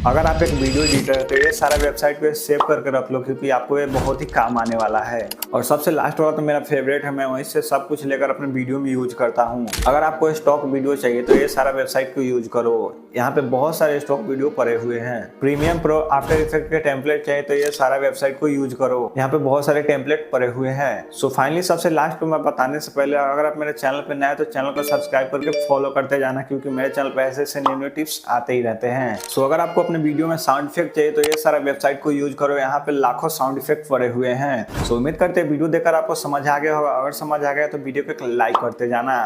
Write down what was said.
अगर आप एक वीडियो एडिटर है तो ये सारा वेबसाइट पे सेव करके रख लो, क्योंकि आपको ये बहुत ही काम आने वाला है। और सबसे लास्ट वाला तो मेरा फेवरेट है, मैं वहीं से सब कुछ लेकर अपने वीडियो में यूज करता हूँ। अगर आपको स्टॉक वीडियो चाहिए तो ये सारा वेबसाइट को यूज करो। यहाँ पे बहुत सारे स्टॉक वीडियो पड़े हुए हैं। प्रीमियम प्रो आफ्टर इफेक्ट के टेम्पलेट चाहिए तो ये सारा वेबसाइट को यूज करो। यहाँ पे बहुत सारे टेम्पलेट पड़े हुए हैं। सो फाइनली सबसे लास्ट पे मैं बताने से पहले, अगर आप मेरे चैनल पे नए हैं तो चैनल को सब्सक्राइब करके फॉलो करते जाना, क्योंकि मेरे चैनल पे ऐसे न्यू टिप्स आते ही रहते हैं। सो अगर आपको अपने वीडियो में साउंड इफेक्ट चाहिए तो ये सारा वेबसाइट को यूज करो। यहाँ पे लाखों साउंड इफेक्ट पड़े हुए हैं। सो उम्मीद करते हैं वीडियो देखकर आपको समझ आ गया होगा। अगर समझ आ गया तो वीडियो को लाइक करते जाना।